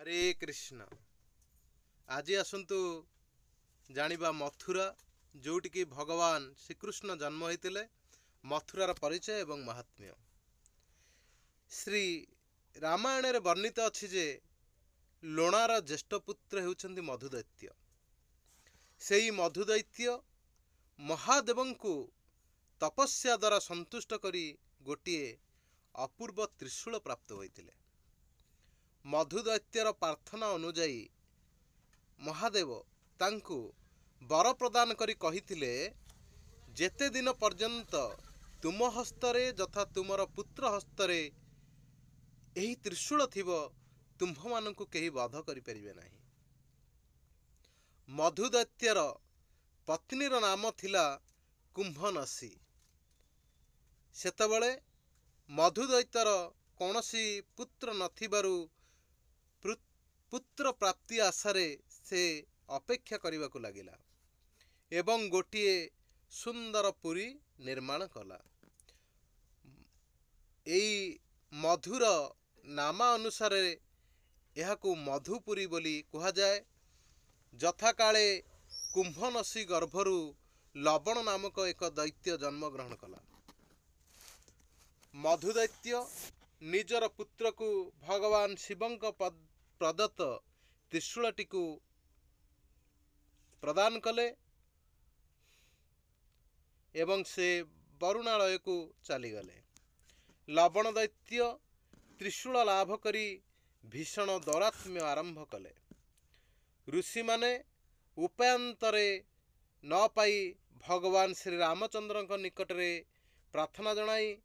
हरे कृष्ण। आज आसतु जानिबा मथुरा जोटी की भगवान श्रीकृष्ण जन्म होते मथुरार परिचय एवं महात्म्य। श्री रामायण रे वर्णित अछि जे लोणार ज्येष्ठ पुत्र हेउछन्ति मधुदैत्य। सेई मधुदैत्य महादेवंकु तपस्या द्वारा संतुष्ट करी गोटिए अपूर्व त्रिशूल प्राप्त होइतिले। मधुदैत्यर प्रार्थना अनुजाई महादेव तांकु वर प्रदान करी कहिथिले, जेते दिन पर्यंत तुम हस्तरे जथा तुमर पुत्र हस्तरे एही त्रिशूल थिबो तुम्भ मानकु केही बाध करि परिबे नाही। मधुदैत्यर पत्नीर नाम थिला कुंभनसी। सेतबेले मधुदैत्यर कौनसी पुत्र नथिबारु पुत्र प्राप्ति आशारे से अपेक्षा करने लगिला एवं गोटिए सुंदर पुरी निर्माण कला। एई मधुर नामा अनुसार यहाकू मधुपुरी बोली कहा जाए। जथा काले कुंभनसी गर्भरु लवण नामक एक दैत्य जन्म ग्रहण कला। मधुदैत्य निजर पुत्र को भगवान शिवंक प्रदत्त त्रिशूलटी को प्रदान कले एवं से वरुणालय को चलीगले। लवण दैत्य त्रिशूल लाभ करी भीषण दौरात्म्य आरंभ कले। ऋषि माने उपायंतरे न पाई भगवान श्री रामचंद्र निकटरे प्रार्थना जनाई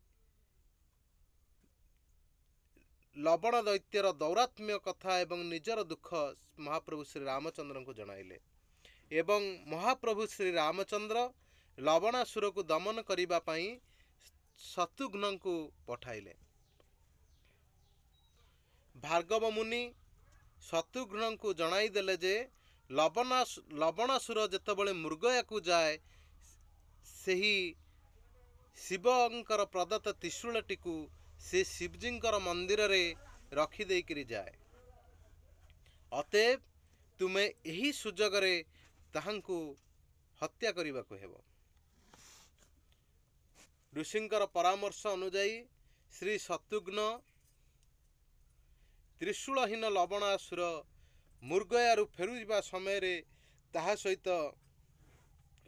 लवण दैत्यर दौरात्म्य कथा एवं निजर दुख महाप्रभु श्री रामचंद्र को जनाइले एवं महाप्रभु श्री रामचंद्र लवणासुर को दमन करिबा पई शत्रुघ्न को पठाइले। भार्गव मुनि शत्रुघ्न को जनाई देले जे लवणासुर जेतबेले मृगया को जाए सेही शिवंकर प्रदत्त त्रिशूलटी को से शिवजींकर मंदिर रे रखी देकरी जाए। अतएव तुमे यही सुजोग रे ताहांकु हत्या करिबा को हेबो। ऋषिंकर परामर्श अनुजाई श्री शत्रुघ्न त्रिशूलहीन लवणासुर मृगयारु फेरुवा समय रे ताहा सहित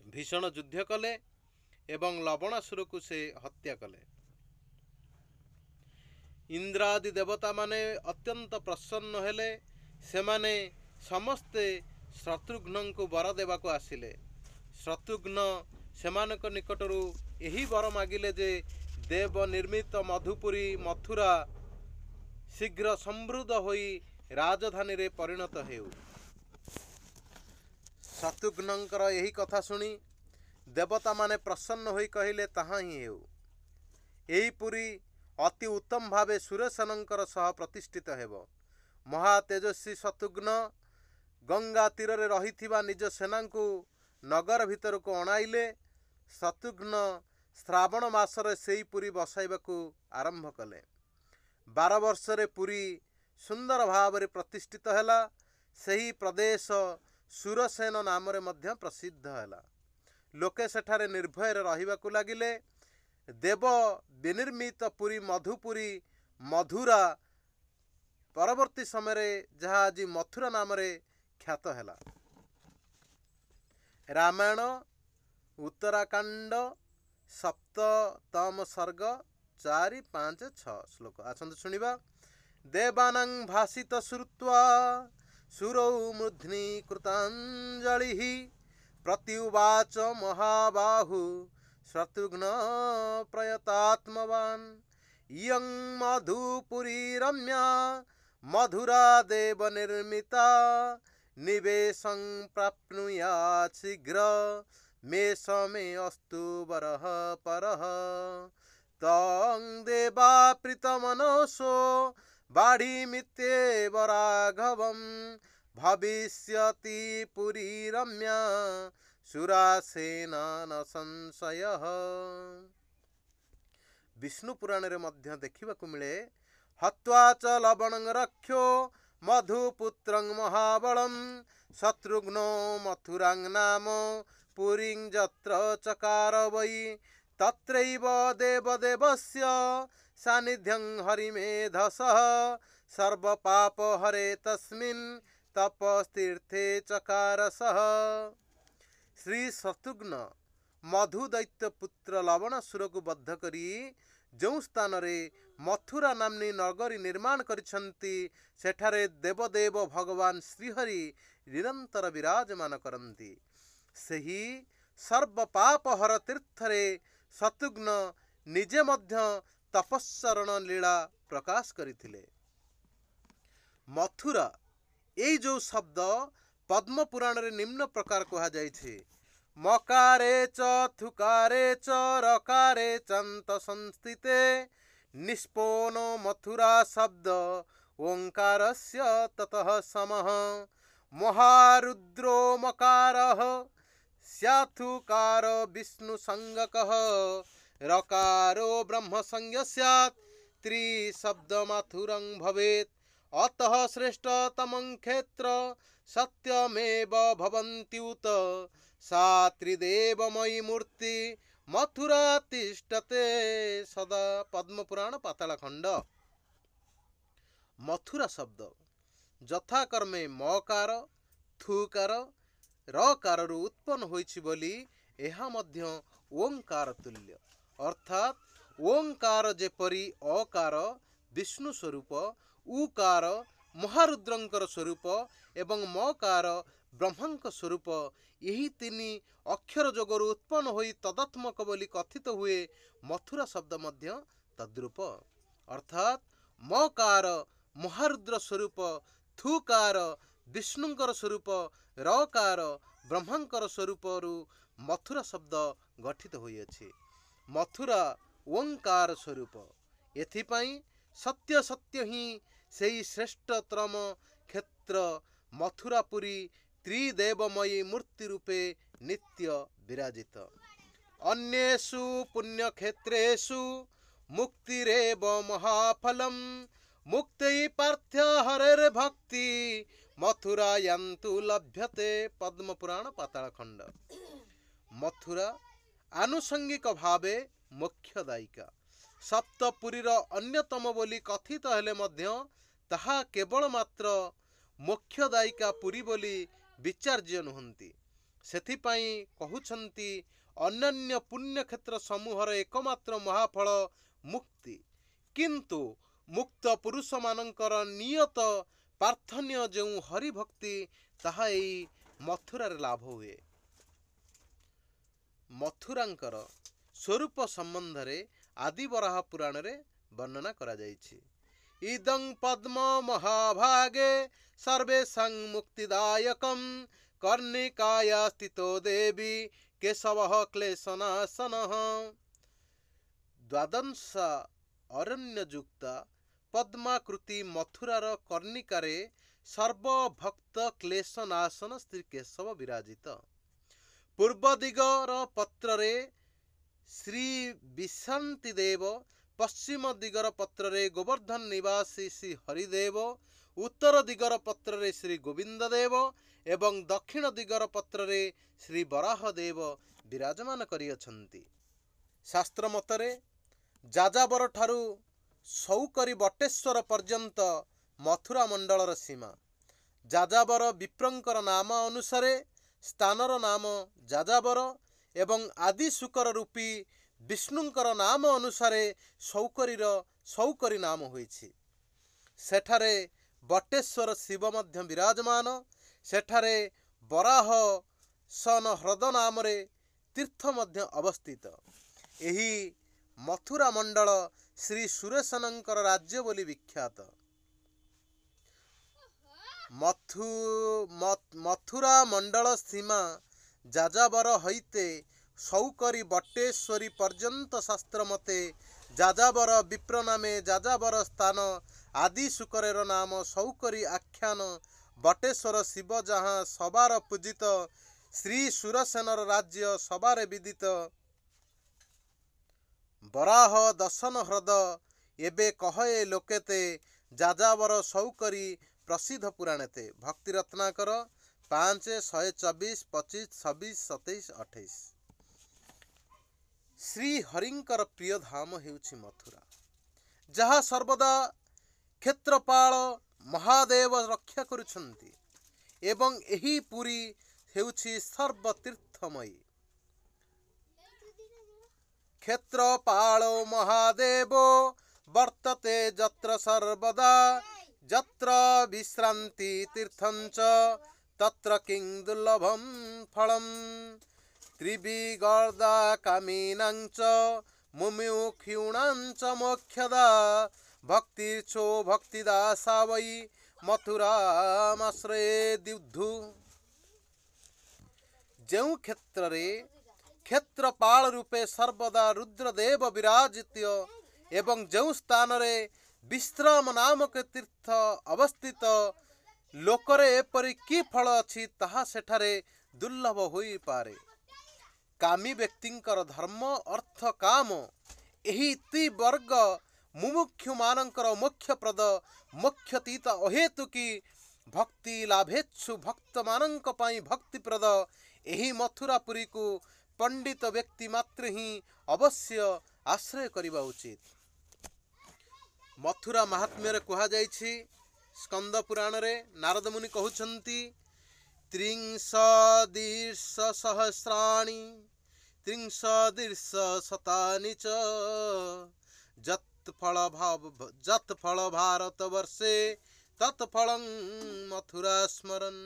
भीषण युद्ध कले एवं लवणासुर को से हत्या कले। इंद्रादि देवता माने अत्यंत प्रसन्न हेले। से माने समस्ते शत्रुघ्न को वर देवा को आसिले। शत्रुघ्न सेमानक निकटरू यही वर मागिले जे देव निर्मित मधुपुरी मथुरा शीघ्र समृद्ध होई राजधानी रे परिणत हेउ। शत्रुघ्नकर यही कथा सुनी देवता माने प्रसन्न होई कहिले ताहा ही हेउ। एही पुरी अति उत्तम भावे सुरेशनंकर सह प्रतिष्ठित हेब। महातेजस्वी शत्रुघ्न गंगा तीर रे रहिथिबा निज सेना को नगर भितर को अणाइले। शत्रुघ्न श्रावण मासरे सेई पुरी बसाइबा को आरंभ कले। 12 वर्ष रे पुरी सुंदर भाव रे प्रतिष्ठित हैला। सेही प्रदेश सुरसेन नाम रे मध्य प्रसिद्ध हैला। लोके सेठारे निर्भय रहिबा को लागिले। देव विनिर्मित पुरी मधुपुरी मधुरा परवर्ती समय रे जहाँ आज मथुरा नाम रे ख्यात हैला। रामायण उत्तराकांड सप्तम सर्ग 4, 5, 6 श्लोक आसंत सुनिबा। देवानां भासित श्रुत्वा सुरौ मूर्ध्नि कृताञ्जलिः प्रत्युवाच महाबाहु शत्रुघ्न प्रयतात्मवान् इयं मधुपुरी रम्या मधुरा देव निर्मिता निवेशं प्राप्नुयात् शीघ्र मे समे अस्तु वरः परः तं देवा प्रीतमनसो बाढीमित्येव राघवं भविष्यति पुरी रम्या सुरासेना न संशय। विष्णु पुराण रे मध्य देखिबा को मिले हत्वा च लवणं रक्षो मधुपुत्रं महाबलं शत्रुघ्नो मथुरां नाम पुरीं यत्र चकार वै तत्रैव देवदेवस्य सान्निध्यं हरिमेधसः सर्वपापहरे तस्मिन् तपस्तीर्थे चकारसः। श्री शत्रुघ्न मधु दैत्य पुत्र लवणासुर को बद्ध करी जो स्थान रे मथुरा नामनी नगरी निर्माण करिसंती सेठारे देवदेव भगवान श्रीहरि निरंतर विराजमान करंती। सही सर्वपापहर तीर्थरे शत्रुघ्न निजे मध्य तपस्सरण लीला प्रकाश करिथिले। मथुरा एई जो शब्द पद्म पुराण रे निम्न प्रकार कहा जाइछे मकारे च थुकारे च रकारे चंत संस्थिते निष्पोनो मथुरा शब्द ओंकारस्य ततः समः महारुद्रो मकारः स्याथुकार विष्णु संज्ञकः रकारो ब्रह्म संज्ञ स्यात् त्रिशब्द मथुरं भवेत् अतः श्रेष्ठतमं क्षेत्र सत्यमेव भवन्त्युत सा त्रिदेवमयी मूर्ति मथुरा तिष्ठते सदा। पद्म पुराण पाताल खंड। मथुरा शब्द यथाक्रमे मकार थुकार रकार उत्पन्न होइछि बोली एहा मध्य ओंकार तुल्य अर्थात ओंकार जेपरी अकार विष्णु स्वरूप उकार महारुद्रंकर स्वरूप एवं मकार ब्रह्मंक स्वरूप यही तीनी अक्षर जोगरु उत्पन्न होई तदात्मक बोली कथित हुए मथुरा शब्द मध्य तद्रूप अर्थात मकार महारुद्र स्वरूप थुकार विष्णुंकर स्वरूप रकार ब्रह्मंकर स्वरूपरु मथुरा शब्द गठित होइअछि। मथुरा ओंकार स्वरूप एथिपाई सत्य सत्य ही सेई श्रेष्ठतम क्षेत्र मथुरापुरी त्रिदेवमयी मूर्ति रूपे नित्य विराजित। अन्येषु पुण्यक्षेत्रेषु मुक्तिरेव महाफलम् मुक्ति पार्थ्य हरेर भक्ति मथुरा यन्तु लभ्यते। पद्म पुराण पाताल खंड। मथुरा आनुषंगिक भावे मोक्षदायिका सप्तपुरीर अन्यतम बोली कथित हेले मध्य ताहा केवल मात्र मोक्षदायिका पुरी बोली विचार्य नुहंती। सेथिपाई कहुछंती अन्य पुण्य क्षेत्र समूहर एकमात्र महाफल मुक्ति किंतु मुक्त पुरुष मानकर नियत प्रार्थनीय जो हरिभक्ति ताहा एई मथुरार लाभ हुए। मथुरांकर स्वरूप संबंध रे आदि वराह पुराण रे वर्णना करा जाइछि। इदं पद्म महाभागे सर्वेषां मुक्तिदायकं कर्णिकाया स्थितो देवी केशवः क्लेशनाशनः। द्वादश अरण्ययुक्ता पद्माकृति मथुरार कर्णिकारे सर्वभक्त क्लेशनाशन श्री केशव विराजित। पूर्व दिगर पत्ररे श्री विशांति देव पश्चिम दिगर पत्ररे गोवर्धन निवासी श्री हरिदेव उत्तर दिगर पत्ररे श्री गोविंद देव एवं दक्षिण दिगर पत्ररे श्री बराह देव विराजमान करिअछन्ति। शास्त्र मतरे जाजाबर ठारू सौकरी बटेश्वर पर्यंत मथुरा मंडलर सीमा। जाजाबर विप्रंकर नाम अनुसारे स्थानर नाम जाजाबर एवं आदि शुकर रूपी विष्णुंकर नाम अनुसारे सौकरीर सौकरी नाम होइछि। सेठारे बटेश्वर शिव मध्य विराजमान। सेठारे बराह सन ह्रद नाम रे तीर्थ मध्य अवस्थित। एही मथुरा मंडल श्री सुरेशनंकर राज्य बोली विख्यात। मथुरा मंडल सीमा जाजाबर हईते सौकरी बटेश्वरी पर्यंत शास्त्र मते जाजाबर विप्र नामे जाजाबर स्थान आदि शुकरेर नाम सौकरी आख्यान बटेश्वर शिव जहाँ सबार पूजित श्री सुरसेनर राज्य सबारे विदित। बराह दशन ह्रद एबे कहे लोकेते जाजाबर सौकरी प्रसिद्ध पुराणते भक्ति रत्नाकर 5 124 25 26 27 28। श्री हरिंकर प्रिय धाम हेउछि मथुरा, जहाँ सर्वदा क्षेत्रपाल महादेव रक्षा करुछन्ति एवं एही पुरी हेउछि सर्वतीर्थमयी। क्षेत्रपालो महादेव वर्तते जत्र सर्वदा, जत्र विश्रांति तीर्थंच तत्र किं दुर्लभं फलम्। त्रिविगर्दा कामिनांच मुमुक्षूणांच मोक्षदा, भक्तिर्चो भक्तिदा सा वै मथुरामाश्रये दिब्धु। जेउ क्षेत्र रे क्षेत्रपाल रूपे सर्वदा रुद्रदेव विराजित एवं जो स्थान रे विश्राम नामक तीर्थ अवस्थित लोकरे एपरि कि फल अछि ताहा सेठारे दुर्लभ होई पारे। कामी व्यक्तिंकर धर्म अर्थ काम एही ती वर्ग मुमुक्षु मानंकर मोक्षप्रद मोक्षतीत अहेतुकी भक्ति लाभेच्छु भक्त मानंक पाई भक्तिप्रद एही मथुरापुरी को पंडित व्यक्ति मात्र ही अवश्य आश्रय करिबा उचित। मथुरा महात्म्य कहा जाइछि स्कंद पुराण रे नारद मुनि कहउछन्ति त्रिंशदीर्ष सहस्राणि त्रिंशदीर्ष शतानि च जत फल भारत वर्षे तत्फलं मथुरा स्मरन्।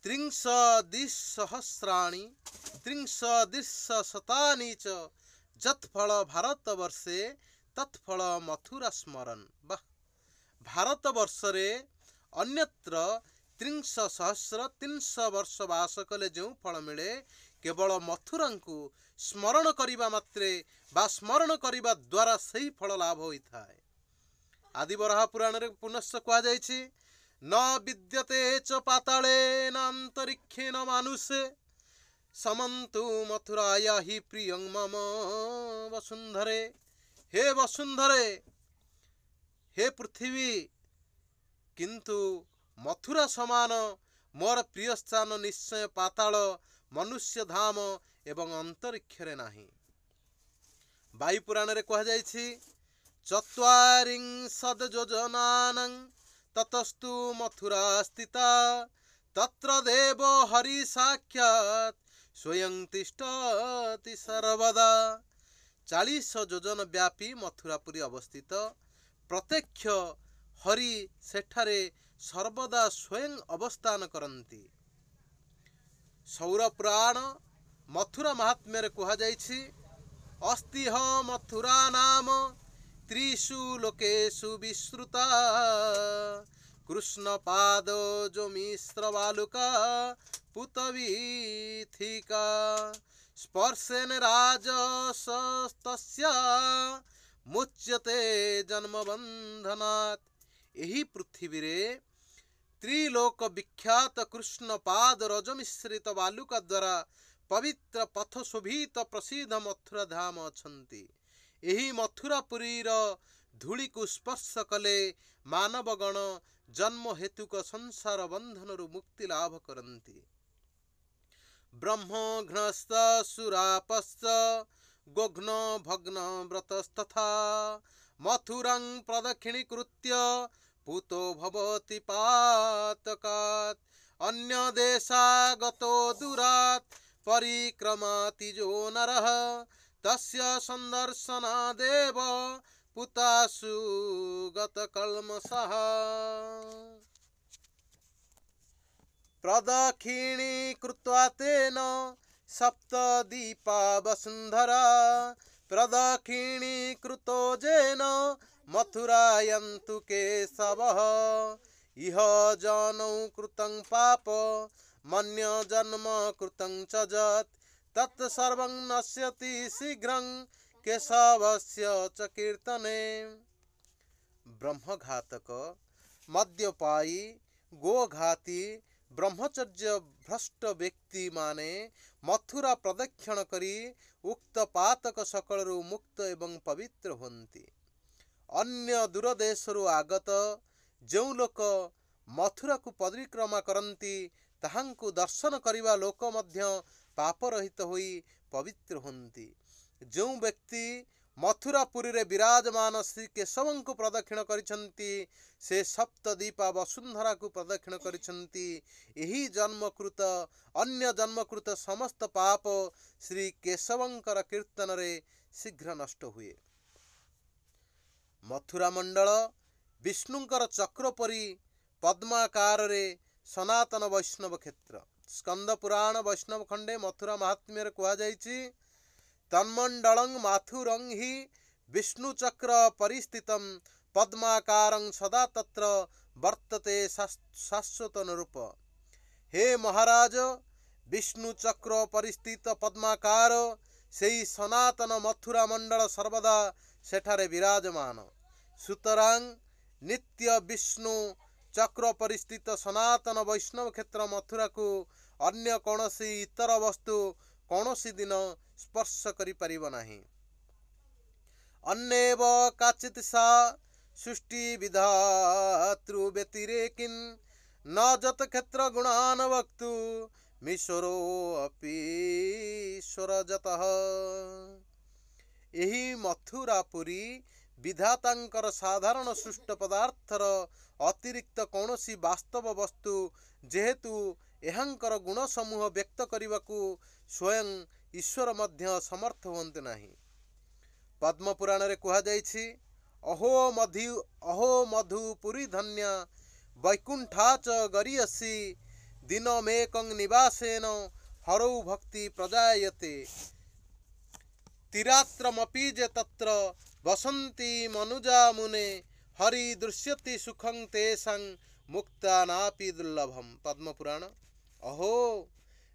त्रिंशदीर्ष सहस्राणि त्रिंशदीर्ष शतानि च जत्फल भारत वर्षे तत्फल मथुरा स्मरन्। भारत वर्ष रे अन्यत्र 300 वर्ष वास कले जो फल मिले केवल मथुरा को स्मरण करिबा मात्रे बा स्मरण करिबा द्वारा सही फल लाभ होइथाय। आदि बराह पुराण रे पुनश्च कहा जाइछि न विद्यते च पाताले नान्तरिक्षे न मानुषे समन्तु मथुराया हि प्रियं मम वसुंधरे। हे वसुंधरे, हे पृथ्वी, किंतु मथुरा समान मोर प्रिय स्थान निश्चय पाताल मनुष्य धाम एवं अंतरिक्ष रे नाही। वायु पुराण रे कहा जाइछि चत्वारिंशद योजनानं ततस्तु मथुरा स्थिता तत्र देव हरि साक्षात् स्वयं तिष्ठति सर्वदा। 40 योजन व्यापी मथुरापुरी अवस्थित प्रत्यक्ष हरि सेठारे सर्वदा स्वयं अवस्थान करन्ति। सौर पुराण मथुरा महात्म्य रे कहा जाइछि अस्तिह मथुरा नाम त्रिषु लोकेषु विश्रुता कृष्ण पाद जो मिश्र बालुका पुतवीथिका स्पर्शेन राजसस्तस्या मुच्यते जन्म बंधनात्। एही पृथ्वी रे त्रिलोक विख्यात कृष्ण पाद रजमिश्रित बालुका द्वारा पवित्र पथ शोभित प्रसिद्ध मथुरा धाम अछंती। एही मथुरापुरीर धूली को स्पर्श कले मानवगण जन्म हेतुक संसार बंधन मुक्ति लाभ करन्ति। ब्रह्मघ्नस्त सुरापश्च गोघ्न भग्न व्रतस्तथा मथुरं प्रदक्षिणीकृत्य पूतो भवति पातकात्। अन्य देशागतो दूरात् परिक्रमाति जो नरः तस्य संदर्शनादेव पुतासु गतकल्मषः। प्रदक्षिणीकृत्वा तेन सप्तदीपा वसुंधरा प्रदक्षिणीकृतो जेन मथुरायन्तु केशवः। इह जनौ कृतं पाप मन्य जन्म कृतं च जत् तत्सर्वं नश्यति शीघ्रं केशवस्य च कीर्तने। ब्रह्मघातक मद्यपायी गोघाती ब्रह्मचर्य भ्रष्ट व्यक्ति माने मथुरा प्रदक्षिण करी उक्त पातक सकलरु मुक्त एवं पवित्र होन्ति। अन्य दूरदेशरू आगत जो लोक मथुरा को परिक्रमा करती ताहांकु दर्शन करिवा लोक मध्य पापरहित होई पवित्र होती। जो व्यक्ति मथुरापुरी रे विराजमान श्री केशव को प्रदक्षिण करिसंती से सप्तदीपा वसुंधरा को प्रदक्षिण करिसंती। यही जन्मकृत अन्य जन्मकृत समस्त पाप श्री केशवंकर कीर्तन रे शीघ्र नष्ट हुए। मथुरा मंडल विष्णुंकर चक्र परी पद्माकार रे सनातन वैष्णव क्षेत्र। स्कंद पुराण वैष्णव खंडे मथुरा महात्म्य कह जाइछि तन्मंडलं माथुरं हि विष्णुचक्र परिस्थितं पद्माकारं सदा तत्र वर्तते शाश्वत रूप। हे महाराज विष्णुचक्र परिस्थित पद्माकार सेई सनातन मथुरा मंडल सर्वदा सेठारे विराजमान। सुतरां नित्य विष्णु चक्र परिस्थित सनातन वैष्णव क्षेत्र मथुरा को अन्य कौनसी इतर वस्तु कौनसी दिन स्पर्श करि परिब नाही। अन्येव काचित् सा सृष्टि विधातृ व्यतिरेकिन् न जत क्षेत्र गुणान वक्तु मिश्वरो अपि ईश्वरजतः। एही मथुरापुरी विधातांकर साधारण सृष्ट पदार्थर अतिरिक्त कौनसी वास्तव वस्तु जेहेतु एहांकर गुण समूह व्यक्त करने स्वयं ईश्वर मध्य समर्थ होते नहीं। पद्म पुराण रे कहा जाइछि अहो मधुपुरी धन्य वैकुंठा च गरियसी दिनमेकं निवासेन हरौ भक्ति प्रजायते तिरात्रमपि जे तत्र वसंती मनुजा मुने हरि दृश्यति सुखं तेषां मुक्ता नापि दुर्लभम। पद्म पुराण अहो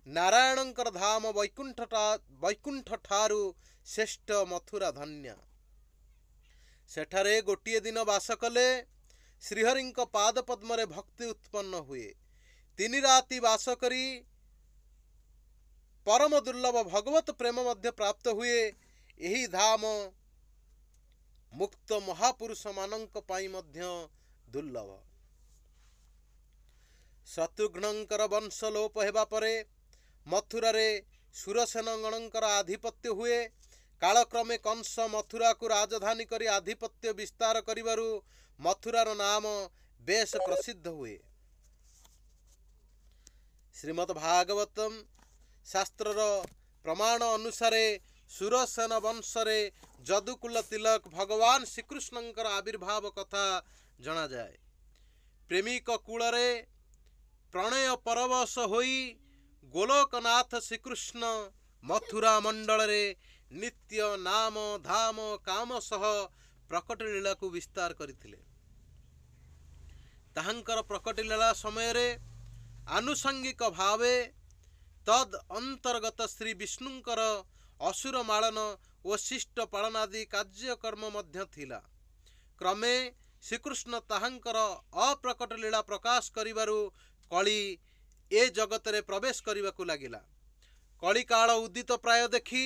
नारायणंकर धाम वैकुंठ ठारू श्रेष्ठ मथुरा धन्य। सेठारे गोटिए दिन वास कले श्रीहरिंक पाद पद्मरे भक्ति उत्पन्न हुए। 3 राति वास करी परम दुर्लभ भगवत प्रेम मध्य प्राप्त हुए। यही धाम मुक्त महापुरुष मानक पाई मध्य दुर्लभ। शत्रुघ्नंकर वंश लोप हेबा परे मथुरा रे सुरसेन गणंकर आधिपत्य हुए। कालक्रमे कंस मथुरा को राजधानी करी आधिपत्य विस्तार करिबारु मथुरार नाम बेश प्रसिद्ध हुए। श्रीमद् भागवतम शास्त्रर प्रमाण अनुसारे सुरसेन वंशरे जदुकुल तिलक भगवान श्रीकृष्णंकर आविर्भाव कथा जना जाए। प्रेमिक कूलरे प्रणय परवश होई गोलोकनाथ श्रीकृष्ण मथुरा मंडल रे नित्य नाम धाम काम सह प्रकट लीला को विस्तार करथिले। ताहांकर प्रकट लीला समय रे आनुषंगिक भावे तद अंतर्गत श्री विष्णुंकर असुर मालन और शिष्ट पालनादि कार्यक्रम मध्य थिला। क्रमे श्रीकृष्ण ताहांकर अप्रकट लीला प्रकाश करिबारु कली ए जगत रे प्रवेश करने लगिला। कली काल उदित प्राय देखी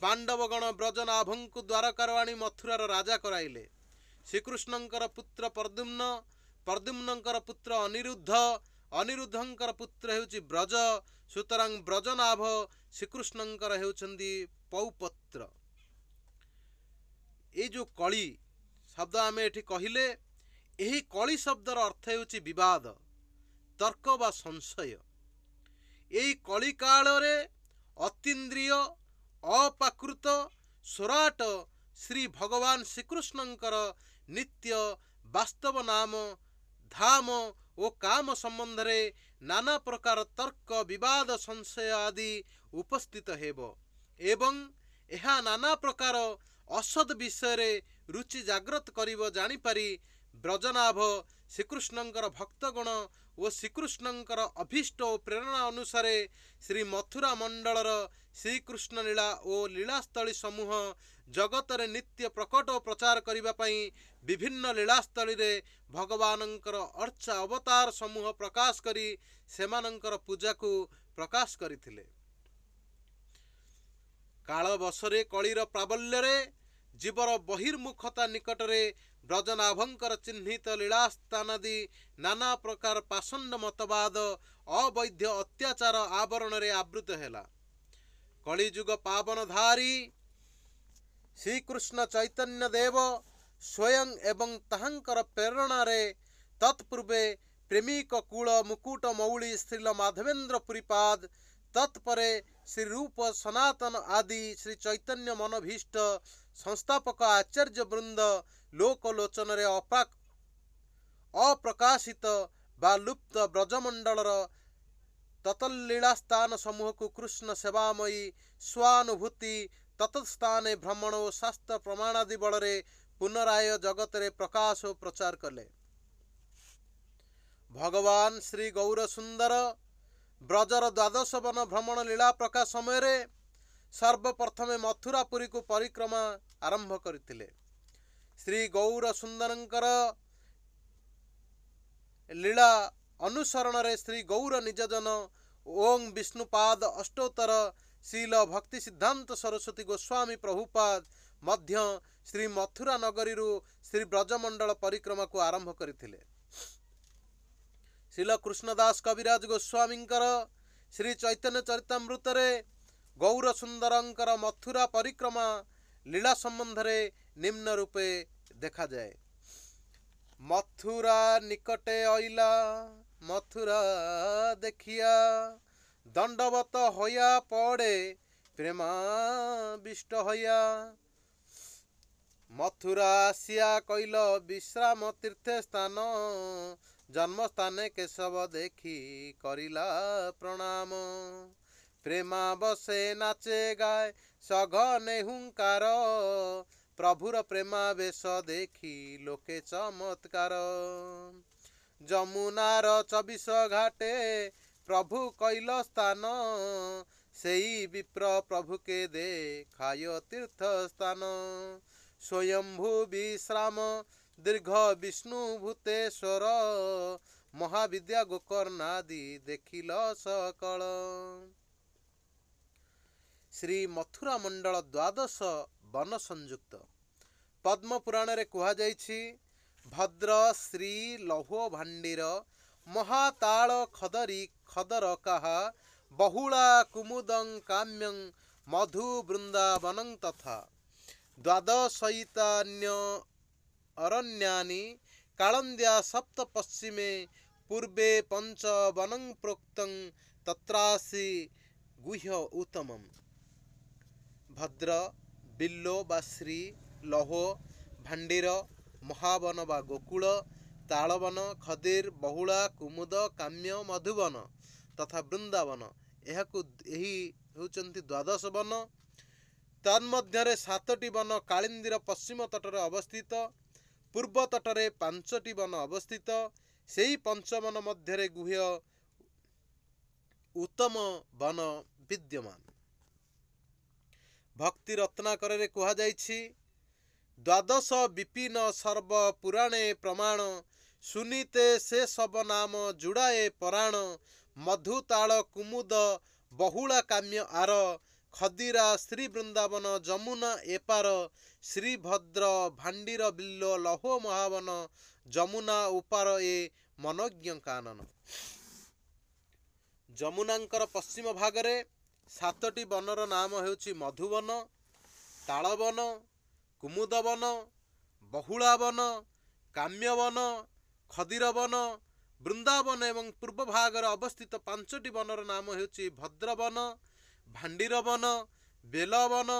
पांडवगण ब्रजनाभंकु द्वारकारवाणी मथुरार राजा कराइले। श्रीकृष्णंकर पुत्र प्रद्युम्न, प्रद्युम्नंकर पुत्र अनिरुद्ध, अनिरुद्धंकर पुत्र हेउची ब्रज। सुतरां ब्रजनाभ श्रीकृष्णंकर हेउचंदी पौपत्र। ये जो कली शब्द आमे एठी कहिले, यही कली शब्दर अर्थ हेउची विवाद, तर्क बा संशय। यही कली काल रे अतीन्द्रिय अपाकृत स्वराट श्री भगवान श्रीकृष्णंकर नित्य वास्तव नाम धाम ओ काम संबंध रे नाना प्रकार तर्क विवाद संशय आदि उपस्थित हेब एवं यह नाना प्रकार असद विषय रे रुचि जागृत करिब जानिपारी ब्रजनाभ श्रीकृष्णंकर भक्तगण और श्रीकृष्णंकर अभीष्ट और प्रेरणा अनुसारे श्री मथुरा मंडलर श्रीकृष्ण लीला और लीलास्थली समूह जगत रे नित्य प्रकट और प्रचार करिबा पई विभिन्न लीलास्थली रे भगवानंकर अर्चा अवतार समूह प्रकाश करी सेमानंकर पूजा को प्रकाश करिथिले। काल बसरे कलीर प्राबल्य रे जीवर बहिर्मुखता निकटरे ब्रजनाभंकर चिह्नित लीलास्थानादि नाना प्रकार पाषंड मतवाद अवैध अत्याचार आवरण रे आवृत हैला। कलिजुग पावनधारी श्रीकृष्ण चैतन्य देव स्वयं एवं ताहांकर प्रेरणा रे तत्पूर्वे प्रेमिक कूल मुकुट मौली श्रील माधवेन्द्र पुरीपाद तत्परे श्री रूप सनातन आदि श्री चैतन्य मनभीष्ट संस्थापक आचार्य वृंद लोकलोचन रे अप्रकाशित बा लुप्त ब्रजमंडल ततलीला स्थान समूह को कृष्ण सेवामयी स्वानुभूति तत्स्थाने भ्रमण और शास्त्र प्रमाणादि बल पुनराय जगत रे प्रकाश और प्रचार कले। भगवान श्री गौर सुंदर ब्रजर द्वादश वन भ्रमण लीला प्रकाश समय रे सर्वप्रथमे मथुरापुरी को परिक्रमा आरंभ करथिले। श्री गौर सुंदरंकर लीला अनुसरण रे श्री गौर निजजन ओं विष्णुपाद अष्टोत्तर शील भक्ति सिद्धांत सरस्वती गोस्वामी प्रभुपाद मध्य श्री मथुरा नगरी श्री ब्रजमंडल परिक्रमा को आरंभ करथिले। शील कृष्णदास कविराज गोस्वामींकर श्री चैतन्य चरितामृत रे गौर सुंदरंकर मथुरा परिक्रमा लीला संबंध रे निम्न रूपे देखा जाए। मथुरा निकटे अइला मथुरा देखिया दंडवत होया पड़े प्रेमाविष्ट होया। मथुरा आसिया कइल विश्राम तीर्थ स्थान जन्म स्थाने केशव देखी करिला प्रणाम। प्रेमावशे नाचे गाए सघने हुंकार प्रभुर प्रेमावेश देखी लोके चमत्कार। जमुनार 24 घाटे प्रभु कैल स्थान सेई विप्र प्रभु के देखाय तीर्थ स्थान। स्वयंभू विश्राम दीर्घ विष्णु भूतेश्वर महाविद्या गोकर्णादि देखिल सकल। श्री मथुरा मंडल द्वादश वन संयुक्त पद्म पुराण रे कहा जाइछि भद्र श्री लौह भांडीर महाताल खदरी खदर कहा बहुला कुमुदं काम्यं मधु वृंदावनं तथा द्वादशैतान्य अरण्यानि कालंद्या सप्त पश्चिमे पूर्वे पंच वनं प्रोक्तं तत्रासि गुह्य उत्तमम्। भद्र बिल्लो बा श्री लौह भांडीर महावन बा गोकुल तालवन खदीर बहुला कुमुद काम्य मधुवन तथा वृंदावन यही होचंती द्वादश वन। तन्मध्यरे 7टी वन कालिंदीर पश्चिम तटरे अवस्थित पूर्व तटरे 5टी वन अवस्थित सेही पंचवन मध्यरे गुह्य उत्तम वन विद्यमान। भक्ति रत्नाकर रे कहा जाइछि द्वादश विपिन सर्व पुराणे प्रमाण सुनीते से सब नाम जुड़ाए पराण। मधुताल कुमुद बहुला काम्य आर खदीरा श्री वृंदावन जमुना एपार श्रीभद्र भांडीर बिल्लो लहो महावन जमुना उपार ए मनोज्ञ कानन। जमुनांकर पश्चिम भागरे 7टी वनर नाम हेउछि मधुवन तालवन कुमुदवन बहुलावन काम्यवन खदीरवन वृंदावन एवं पूर्व भागर अवस्थित 5टी वनर नाम हेउछि भद्रवन भांडीरवन बेलवन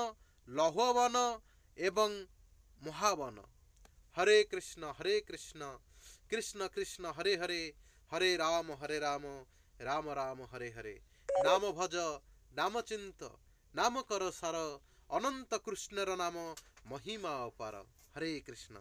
लौहवन एवं महावन। हरे कृष्ण कृष्ण कृष्ण हरे हरे हरे राम राम राम हरे हरे। नाम भज नाम चिंत नाम कर सार अनंत कृष्णर नाम महिमा अपार। हरे कृष्ण।